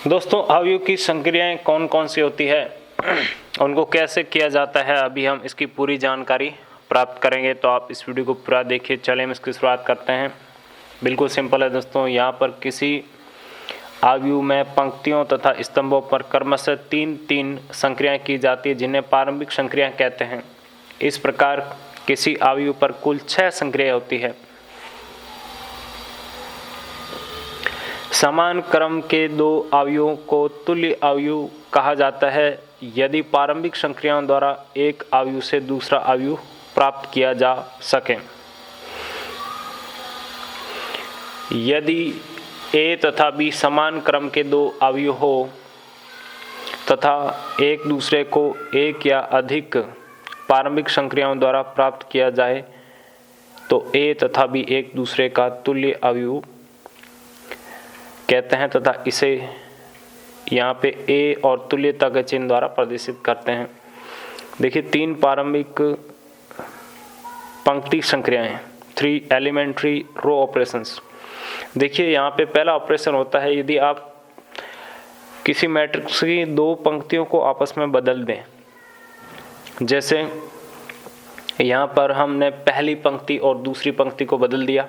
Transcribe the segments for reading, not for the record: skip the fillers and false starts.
दोस्तों, अवयव की संक्रियाएं कौन कौन सी होती है, उनको कैसे किया जाता है, अभी हम इसकी पूरी जानकारी प्राप्त करेंगे। तो आप इस वीडियो को पूरा देखिए। चलें हम इसकी शुरुआत करते हैं। बिल्कुल सिंपल है दोस्तों। यहाँ पर किसी अवयव में पंक्तियों तथा स्तंभों पर क्रमशः तीन संक्रियाएं की जाती है, जिन्हें प्रारंभिक संक्रियाएं कहते हैं। इस प्रकार किसी अवयव पर कुल 6 संक्रियाएं होती है। समान क्रम के दो अवयवों को तुल्य अवयव कहा जाता है यदि प्रारंभिक संक्रियाओं द्वारा एक अवयव से दूसरा अवयव प्राप्त किया जा सके। यदि ए तथा बी समान क्रम के दो अवयव हो तथा एक दूसरे को एक या अधिक प्रारंभिक संक्रियाओं द्वारा प्राप्त किया जाए तो ए तथा बी एक दूसरे का तुल्य अवयव कहते हैं तथा इसे यहाँ पे ए और तुल्यता के चिन्ह द्वारा प्रदर्शित करते हैं। देखिए 3 प्रारंभिक पंक्ति संक्रियाएं, 3 एलिमेंट्री रो ऑपरेशंस। देखिए यहाँ पे पहला ऑपरेशन होता है यदि आप किसी मैट्रिक्स की 2 पंक्तियों को आपस में बदल दें। जैसे यहाँ पर हमने पहली पंक्ति और दूसरी पंक्ति को बदल दिया,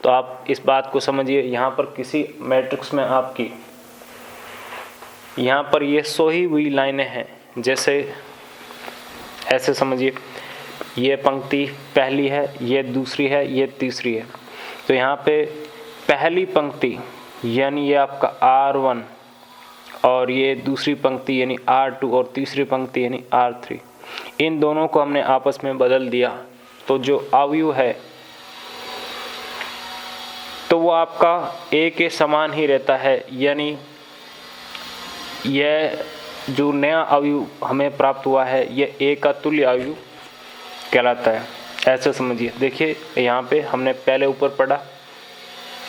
तो आप इस बात को समझिए। यहाँ पर किसी मैट्रिक्स में आपकी यहाँ पर ये सोई हुई लाइनें हैं। जैसे ऐसे समझिए, ये पंक्ति पहली है, ये दूसरी है, ये तीसरी है। तो यहाँ पे पहली पंक्ति यानी ये आपका R1 और ये दूसरी पंक्ति यानी R2 और तीसरी पंक्ति यानी R3, इन दोनों को हमने आपस में बदल दिया तो जो अवयव है तो वो आपका ए के समान ही रहता है। यानी यह जो नया अवयव हमें प्राप्त हुआ है यह ए का तुल्य अवयव कहलाता है। ऐसे समझिए। देखिए यहाँ पे हमने पहले ऊपर पढ़ा,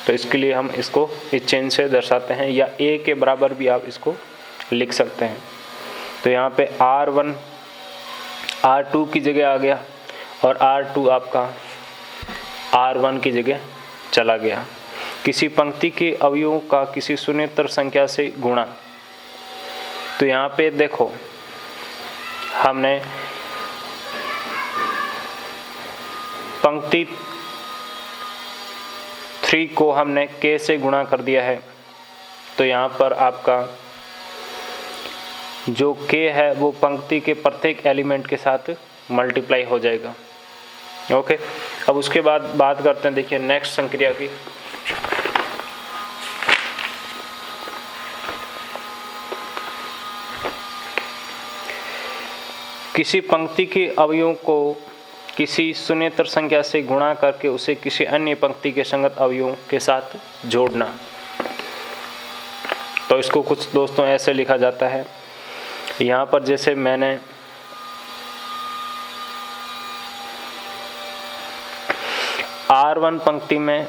तो इसके लिए हम इसको इस चिन्ह से दर्शाते हैं, या ए के बराबर भी आप इसको लिख सकते हैं। तो यहाँ पे R1 R2 की जगह आ गया और R2 आपका R1 की जगह चला गया। किसी पंक्ति के अवयवों का किसी शून्येतर संख्या से गुणा। तो यहाँ पे देखो हमने पंक्ति 3 को हमने k से गुणा कर दिया है, तो यहाँ पर आपका जो k है वो पंक्ति के प्रत्येक एलिमेंट के साथ मल्टीप्लाई हो जाएगा। ओके, अब उसके बाद बात करते हैं। देखिए नेक्स्ट संक्रिया की। किसी पंक्ति के अवयवों को किसी शून्येतर संख्या से गुणा करके उसे किसी अन्य पंक्ति के संगत अवयवों के साथ जोड़ना। तो इसको कुछ दोस्तों ऐसे लिखा जाता है। यहाँ पर जैसे मैंने R1 पंक्ति में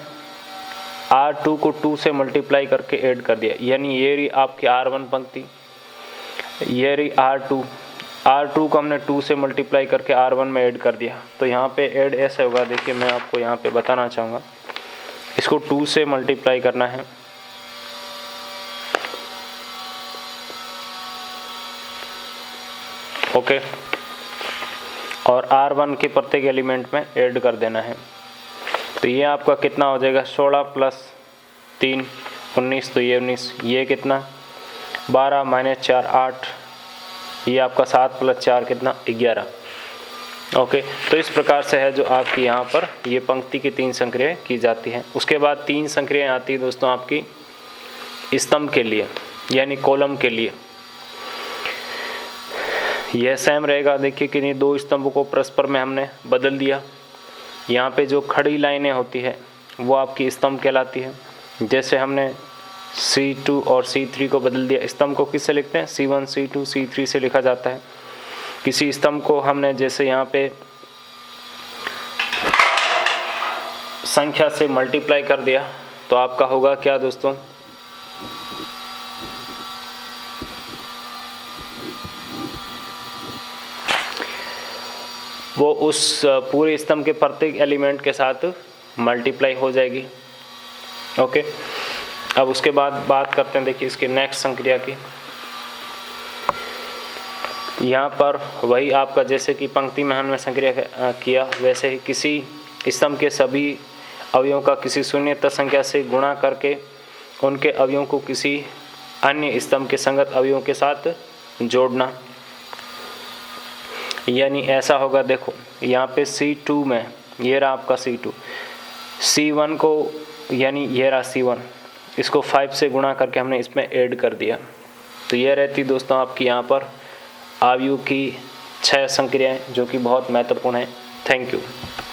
R2 को 2 से मल्टीप्लाई करके ऐड कर दिया, यानी ये रही आपकी R1 पंक्ति, ये रही R2 को हमने 2 से मल्टीप्लाई करके R1 में ऐड कर दिया। तो यहाँ पे ऐड ऐसे होगा। देखिए मैं आपको यहाँ पे बताना चाहूँगा, इसको 2 से मल्टीप्लाई करना है, ओके, और R1 के प्रत्येक एलिमेंट में ऐड कर देना है। तो ये आपका कितना हो जाएगा, 16 + 3 19, तो ये 19, ये कितना 12 - 4 8, ये आपका 7 + 4 कितना 11। ओके, तो इस प्रकार से है जो आपकी यहाँ पर ये पंक्ति की 3 संक्रियाएं की जाती हैं। उसके बाद 3 संक्रियाएं आती है दोस्तों आपकी स्तंभ के लिए, यानी कॉलम के लिए। यह सेम रहेगा। देखिए कि 2 स्तंभों को परस्पर में हमने बदल दिया। यहाँ पे जो खड़ी लाइनें होती है वो आपकी स्तंभ कहलाती है। जैसे हमने C2 और C3 को बदल दिया। स्तंभ को किससे लिखते हैं, C1 C2 C3 से लिखा जाता है। किसी स्तंभ को हमने जैसे यहाँ पे संख्या से मल्टीप्लाई कर दिया तो आपका होगा क्या दोस्तों, वो उस पूरे स्तंभ के प्रत्येक एलिमेंट के साथ मल्टीप्लाई हो जाएगी। ओके, अब उसके बाद बात करते हैं, देखिए इसके नेक्स्ट संक्रिया की। यहाँ पर वही आपका जैसे कि पंक्ति में हमने संक्रिया किया, वैसे ही किसी स्तंभ के सभी अवयवों का किसी शून्यता संख्या से गुणा करके उनके अवयवों को किसी अन्य स्तंभ के संगत अवयवों के साथ जोड़ना। यानी ऐसा होगा, देखो यहाँ पे C2 में ये रहा आपका C2, C1 को यानी ये रहा C1, इसको 5 से गुणा करके हमने इसमें ऐड कर दिया। तो ये रहती दोस्तों आपकी यहाँ पर अवयव की 6 संक्रियाएं, जो कि बहुत महत्वपूर्ण है। Thank you.